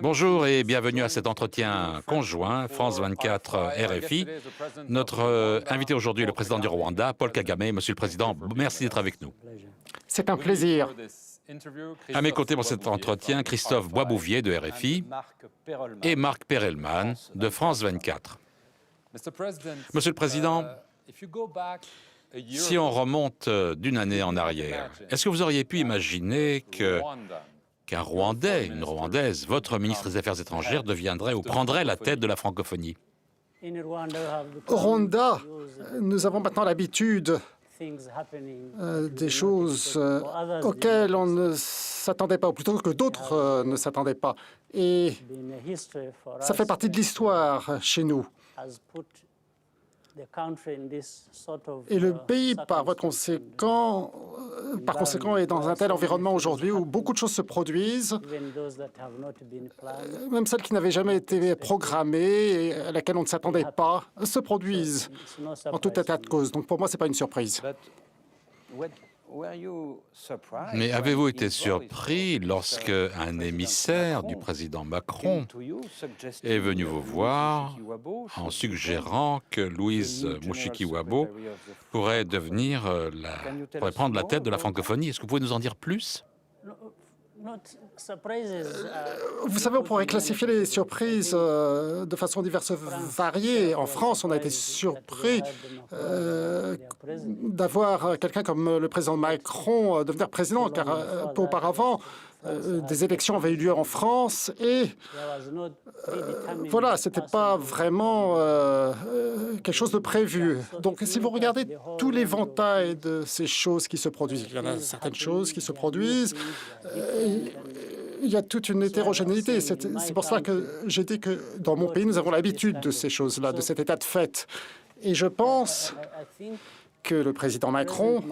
Bonjour et bienvenue à cet entretien conjoint France 24 RFI. Notre invité aujourd'hui est le président du Rwanda, Paul Kagame. Monsieur le Président, merci d'être avec nous. C'est un plaisir. À mes côtés pour cet entretien, Christophe Boisbouvier de RFI et Marc Perelman de France 24. Monsieur le Président, si on remonte d'une année en arrière, est-ce que vous auriez pu imaginer qu'un Rwandais, une Rwandaise, votre ministre des Affaires étrangères, deviendrait ou prendrait la tête de la francophonie? Au Rwanda, nous avons maintenant l'habitude des choses auxquelles on ne s'attendait pas, ou plutôt que d'autres ne s'attendaient pas. Et ça fait partie de l'histoire chez nous. Et le pays, par conséquent, est dans un tel environnement aujourd'hui où beaucoup de choses se produisent, même celles qui n'avaient jamais été programmées et à laquelle on ne s'attendait pas, se produisent en tout état de cause. Donc pour moi, ce n'est pas une surprise. Mais avez-vous été surpris lorsque un émissaire du président Macron est venu vous voir en suggérant que Louise Mushikiwabo pourrait prendre la tête de la francophonie? Est-ce que vous pouvez nous en dire plus? Vous savez, on pourrait classifier les surprises de façon diverse variée. En France, on a été surpris d'avoir quelqu'un comme le président Macron devenir président, car auparavant, des élections avaient eu lieu en France et voilà, ce n'était pas vraiment quelque chose de prévu. Donc, si vous regardez tout l'éventail de ces choses qui se produisent, il y en a certaines choses qui se produisent, il y a toute une hétérogénéité. C'est pour ça que j'ai dit que dans mon pays, nous avons l'habitude de ces choses-là, de cet état de fait. Et je pense que le président Macron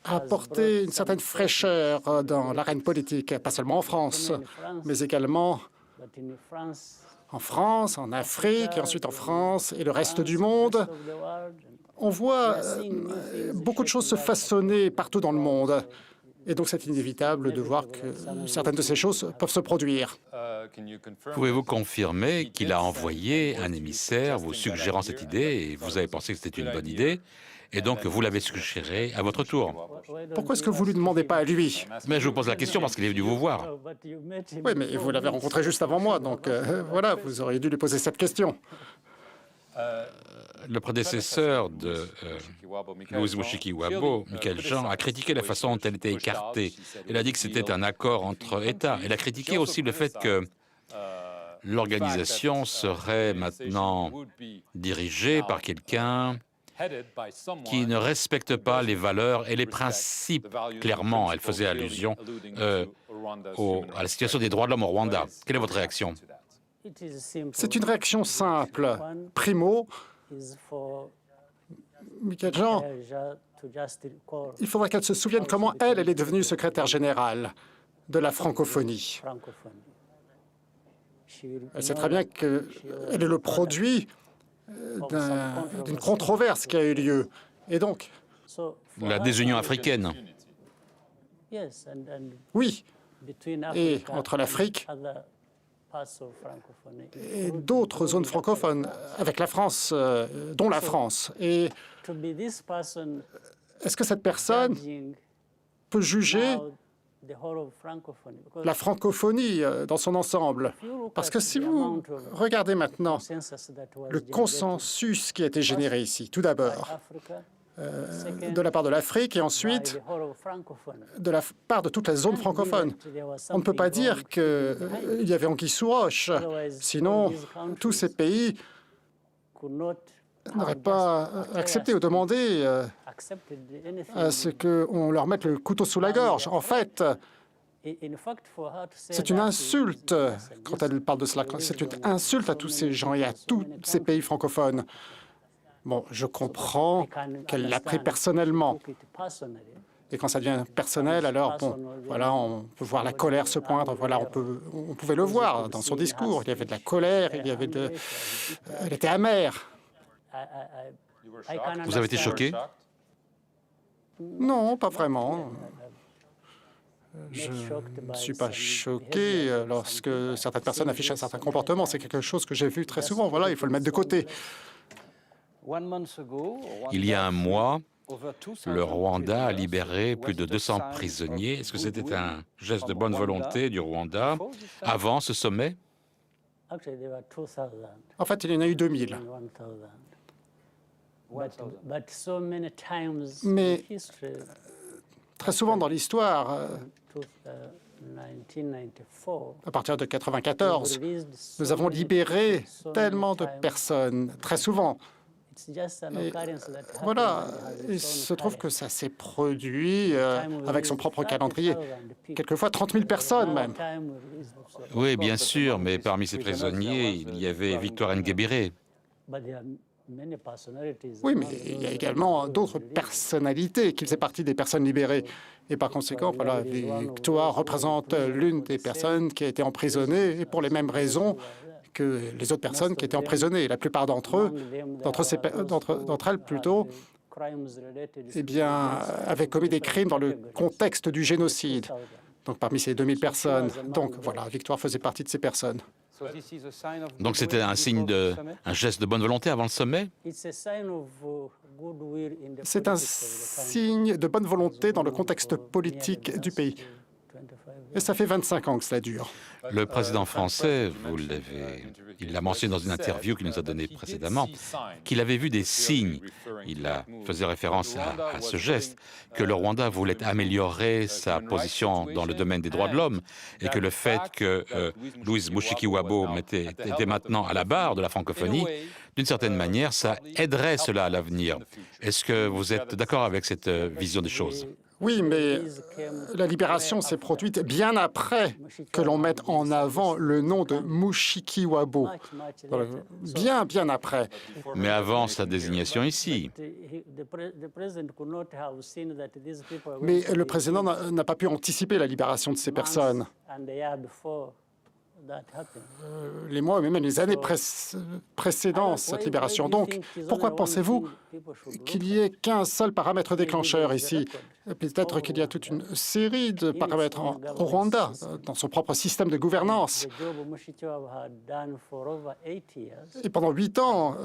a apporté une certaine fraîcheur dans l'arène politique, pas seulement en France, mais également en France, en Afrique, et ensuite en France et le reste du monde. On voit beaucoup de choses se façonner partout dans le monde. Et donc, c'est inévitable de voir que certaines de ces choses peuvent se produire. Pouvez-vous confirmer qu'il a envoyé un émissaire vous suggérant cette idée et vous avez pensé que c'était une bonne idée et donc vous l'avez suggéré à votre tour? Pourquoi est-ce que vous ne lui demandez pas à lui? Mais je vous pose la question parce qu'il est venu vous voir. Oui, mais vous l'avez rencontré juste avant moi, donc voilà, vous auriez dû lui poser cette question. Le prédécesseur de Louise Mushikiwabo, Michael Jean, a critiqué la façon dont elle était écartée. Il a dit que c'était un accord entre États. Il a critiqué aussi le fait que l'organisation serait maintenant dirigée par quelqu'un qui ne respecte pas les valeurs et les principes. Clairement, elle faisait allusion à la situation des droits de l'homme au Rwanda. Quelle est votre réaction? C'est une réaction simple. Primo, Michael Jean, il faudra qu'elle se souvienne comment elle est devenue secrétaire générale de la francophonie. Elle sait très bien qu'elle est le produit d'une controverse qui a eu lieu. Et donc... La désunion africaine. Oui. Et entre l'Afrique et d'autres zones francophones, avec la France, dont la France. Et est-ce que cette personne peut juger la francophonie dans son ensemble? Parce que si vous regardez maintenant le consensus qui a été généré ici, tout d'abord, de la part de l'Afrique et ensuite de la part de toute la zone francophone. On ne peut pas dire qu'il y avait anguille sous roche. Sinon, tous ces pays n'auraient pas accepté ou demandé à ce qu'on leur mette le couteau sous la gorge. En fait, c'est une insulte quand elle parle de cela. C'est une insulte à tous ces gens et à tous ces pays francophones. Bon, je comprends qu'elle l'a pris personnellement. Et quand ça devient personnel, alors, bon, voilà, on peut voir la colère se poindre. Voilà, on pouvait le voir dans son discours. Il y avait de la colère, il y avait elle était amère. Vous avez été choqué? Non, pas vraiment. Je ne suis pas choqué lorsque certaines personnes affichent un certain comportement. C'est quelque chose que j'ai vu très souvent. Voilà, il faut le mettre de côté. Il y a un mois, le Rwanda a libéré plus de 200 prisonniers. Est-ce que c'était un geste de bonne volonté du Rwanda avant ce sommet? En fait, il y en a eu 2000. Mais très souvent dans l'histoire, à partir de 1994, nous avons libéré tellement de personnes, très souvent. Et voilà, il se trouve que ça s'est produit avec son propre calendrier. Quelquefois 30 000 personnes même. Oui, bien sûr, mais parmi ces prisonniers, il y avait Victoire Ingabire. Oui, mais il y a également d'autres personnalités qui faisaient partie des personnes libérées. Et par conséquent, voilà, Victoire représente l'une des personnes qui a été emprisonnée, et pour les mêmes raisons que les autres personnes qui étaient emprisonnées. La plupart d'entre elles plutôt, eh bien, avaient commis des crimes dans le contexte du génocide. Donc parmi ces 2000 personnes. Donc voilà, Victoire faisait partie de ces personnes. Donc c'était un geste de bonne volonté avant le sommet? C'est un signe de bonne volonté dans le contexte politique du pays. Et ça fait 25 ans que cela dure. Le président français, il l'a mentionné dans une interview qu'il nous a donnée précédemment, qu'il avait vu des signes, faisait référence à ce geste, que le Rwanda voulait améliorer sa position dans le domaine des droits de l'homme et que le fait que Louise Mushikiwabo était maintenant à la barre de la francophonie, d'une certaine manière, ça aiderait cela à l'avenir. Est-ce que vous êtes d'accord avec cette vision des choses? Oui, mais la libération s'est produite bien après que l'on mette en avant le nom de Mushikiwabo. Bien après. Mais avant sa désignation ici. Mais le président n'a pas pu anticiper la libération de ces personnes. Les mois, mais même les années précédant cette libération. Donc, pourquoi pensez-vous qu'il n'y ait qu'un seul paramètre déclencheur ici? Peut-être qu'il y a toute une série de paramètres au Rwanda, dans son propre système de gouvernance. Et pendant 8 ans,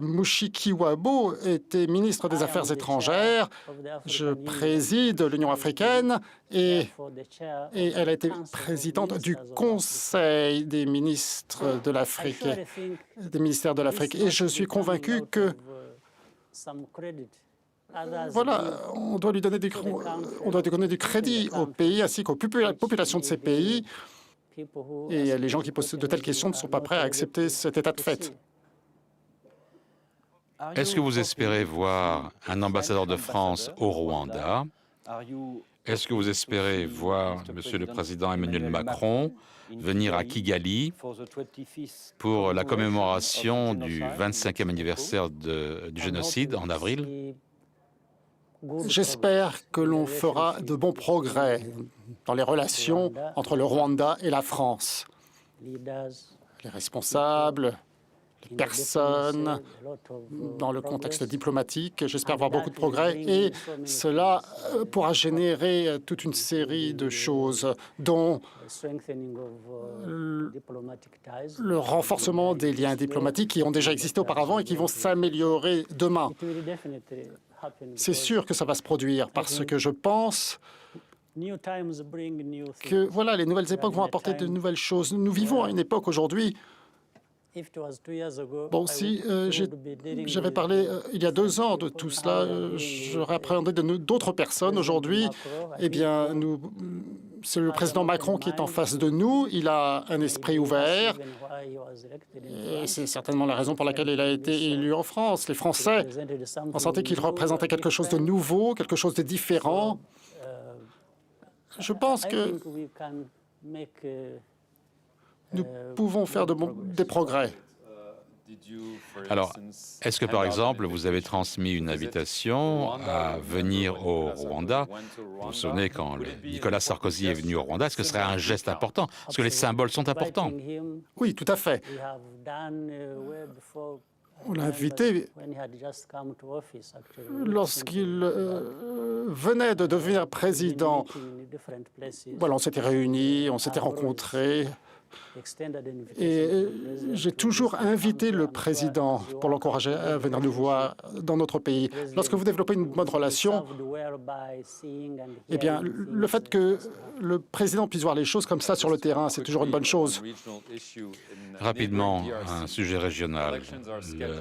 Mushikiwabo était ministre des Affaires étrangères. Je préside l'Union africaine et elle a été présidente du Conseil des ministres de l'Afrique, des ministères de l'Afrique. Et je suis convaincu que voilà, on doit donner du crédit au pays ainsi qu'aux populations de ces pays. Et les gens qui posent de telles questions ne sont pas prêts à accepter cet état de fait. Est-ce que vous espérez voir un ambassadeur de France au Rwanda? Est-ce que vous espérez voir Monsieur le Président Emmanuel Macron venir à Kigali pour la commémoration du 25e anniversaire du génocide en avril? J'espère que l'on fera de bons progrès dans les relations entre le Rwanda et la France. Les responsables, les personnes, dans le contexte diplomatique, j'espère voir beaucoup de progrès et cela pourra générer toute une série de choses, dont le renforcement des liens diplomatiques qui ont déjà existé auparavant et qui vont s'améliorer demain. C'est sûr que ça va se produire parce que je pense que voilà, les nouvelles époques vont apporter de nouvelles choses. Nous vivons à une époque aujourd'hui. Bon, si j'avais parlé il y a 2 ans de tout cela, j'aurais appréhendé d'autres personnes. Aujourd'hui, eh bien, c'est le président Macron qui est en face de nous. Il a un esprit ouvert. Et c'est certainement la raison pour laquelle il a été élu en France. Les Français ont senti qu'il représentait quelque chose de nouveau, quelque chose de différent. Je pense que nous pouvons faire des progrès. Alors, est-ce que, par exemple, vous avez transmis une invitation à venir au Rwanda? Vous vous souvenez quand Nicolas Sarkozy est venu au Rwanda, est-ce que ce serait un geste important? Parce que les symboles sont importants. Oui, tout à fait. On l'a invité lorsqu'il venait de devenir président. Voilà, on s'était réunis, on s'était rencontrés. Et j'ai toujours invité le président pour l'encourager à venir nous voir dans notre pays. Lorsque vous développez une bonne relation, eh bien, le fait que le président puisse voir les choses comme ça sur le terrain, c'est toujours une bonne chose. Rapidement, un sujet régional.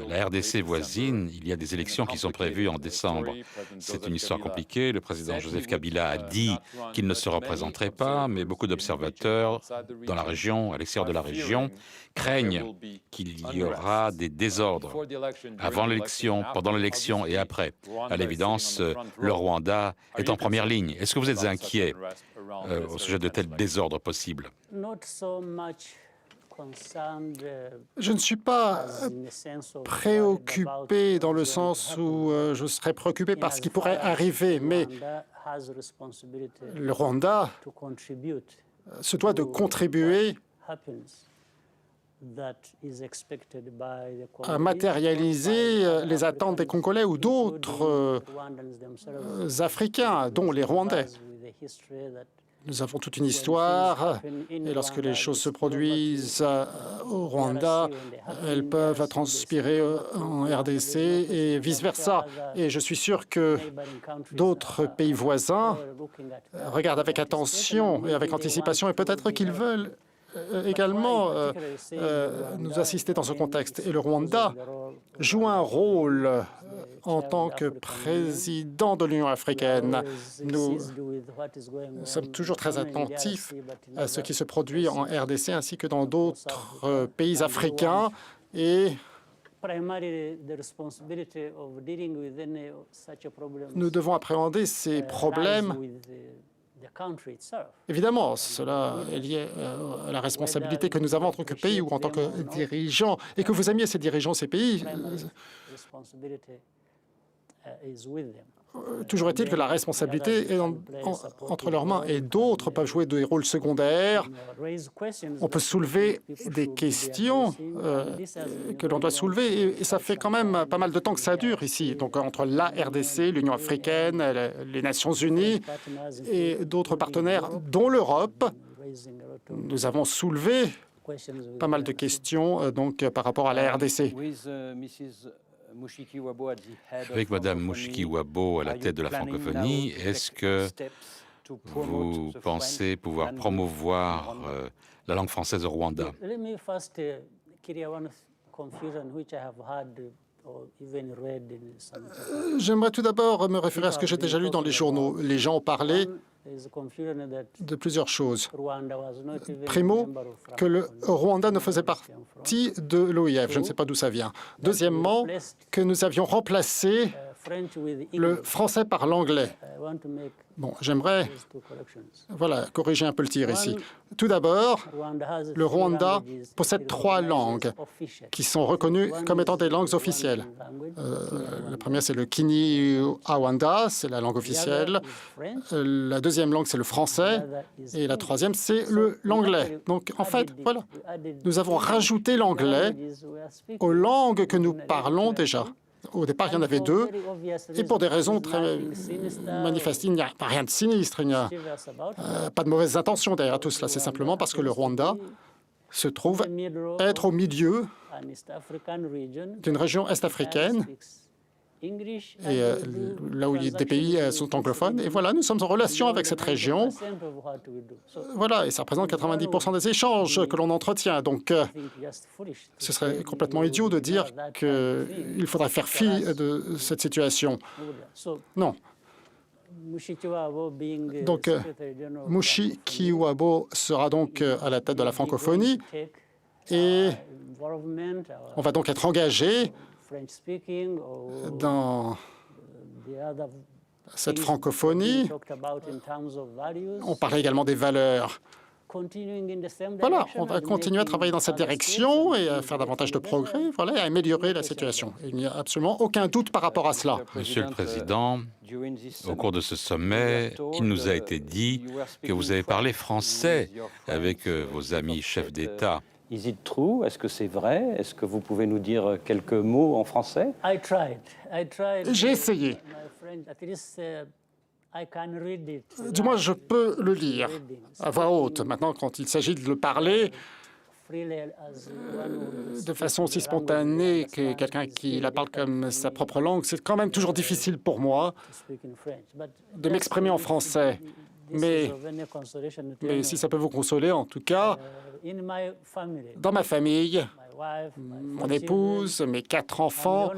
La RDC voisine, il y a des élections qui sont prévues en décembre. C'est une histoire compliquée. Le président Joseph Kabila a dit qu'il ne se représenterait pas, mais beaucoup d'observateurs dans la région, à l'extérieur de la région, craignent qu'il y aura des désordres avant l'élection, pendant l'élection et après. À l'évidence, le Rwanda est en première ligne. Est-ce que vous êtes inquiet au sujet de tels désordres possibles? Je ne suis pas préoccupé dans le sens où je serais préoccupé par ce qui pourrait arriver, mais le Rwanda se doit de contribuer à matérialiser les attentes des Congolais ou d'autres Africains, dont les Rwandais. Nous avons toute une histoire, et lorsque les choses se produisent au Rwanda, elles peuvent transpirer en RDC et vice-versa. Et je suis sûr que d'autres pays voisins regardent avec attention et avec anticipation, et peut-être qu'ils veulent également nous assister dans ce contexte. Et le Rwanda joue un rôle en tant que président de l'Union africaine. Nous sommes toujours très attentifs à ce qui se produit en RDC ainsi que dans d'autres pays africains. Et nous devons appréhender ces problèmes. Évidemment, cela est lié à la responsabilité que nous avons en tant que pays ou en tant que dirigeants, et que vous aimiez ces dirigeants, ces pays. Toujours est-il que la responsabilité est entre leurs mains et d'autres peuvent jouer des rôles secondaires. On peut soulever des questions que l'on doit soulever et ça fait quand même pas mal de temps que ça dure ici. Donc entre la RDC, l'Union africaine, les Nations unies et d'autres partenaires, dont l'Europe, nous avons soulevé pas mal de questions donc, par rapport à la RDC. Avec Mme Mushiki-Wabo à la tête de la francophonie, est-ce que vous pensez pouvoir promouvoir la langue française au Rwanda? J'aimerais tout d'abord me référer à ce que j'ai déjà lu dans les journaux. Les gens ont parlé de plusieurs choses. Primo, que le Rwanda ne faisait partie de l'OIF. Je ne sais pas d'où ça vient. Deuxièmement, que nous avions remplacé le français par l'anglais. Bon, j'aimerais corriger un peu le tir ici. Tout d'abord, le Rwanda possède 3 langues qui sont reconnues comme étant des langues officielles. La première, c'est le Kinyarwanda, c'est la langue officielle. La deuxième langue, c'est le français. Et la troisième, c'est l'anglais. Donc, en fait, voilà, nous avons rajouté l'anglais aux langues que nous parlons déjà. Au départ, il y en avait 2, et pour des raisons très manifestes, il n'y a rien de sinistre, il n'y a pas de mauvaises intentions derrière tout cela. C'est simplement parce que le Rwanda se trouve être au milieu d'une région est-africaine, et là où des pays sont anglophones. Et voilà, nous sommes en relation avec cette région. Voilà, et ça représente 90% des échanges que l'on entretient. Donc, ce serait complètement idiot de dire qu'il faudrait faire fi de cette situation. Non. Donc, Mushiki-Wabo sera donc à la tête de la francophonie et on va donc être engagé dans cette francophonie. On parlait également des valeurs. Voilà, on va continuer à travailler dans cette direction et à faire davantage de progrès, voilà, et à améliorer la situation. Il n'y a absolument aucun doute par rapport à cela. Monsieur le Président, au cours de ce sommet, il nous a été dit que vous avez parlé français avec vos amis chefs d'État. Is it true? Est-ce que c'est vrai? Est-ce que vous pouvez nous dire quelques mots en français? J'ai essayé. Du moins, je peux le lire à voix haute. Maintenant, quand il s'agit de le parler de façon aussi spontanée que quelqu'un qui la parle comme sa propre langue, c'est quand même toujours difficile pour moi de m'exprimer en français. Mais si ça peut vous consoler, en tout cas, dans ma famille, mon épouse, mes 4 enfants,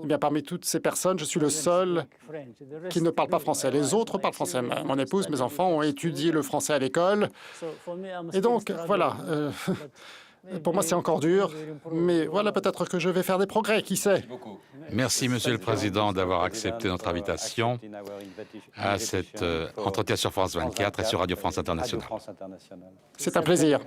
eh bien, parmi toutes ces personnes, je suis le seul qui ne parle pas français. Les autres parlent français. Mon épouse, mes enfants ont étudié le français à l'école. Et donc, voilà, pour moi, c'est encore dur. Mais voilà, peut-être que je vais faire des progrès, qui sait. Merci, Monsieur le Président, d'avoir accepté notre invitation à cet entretien sur France 24 et sur Radio France Internationale. C'est un plaisir.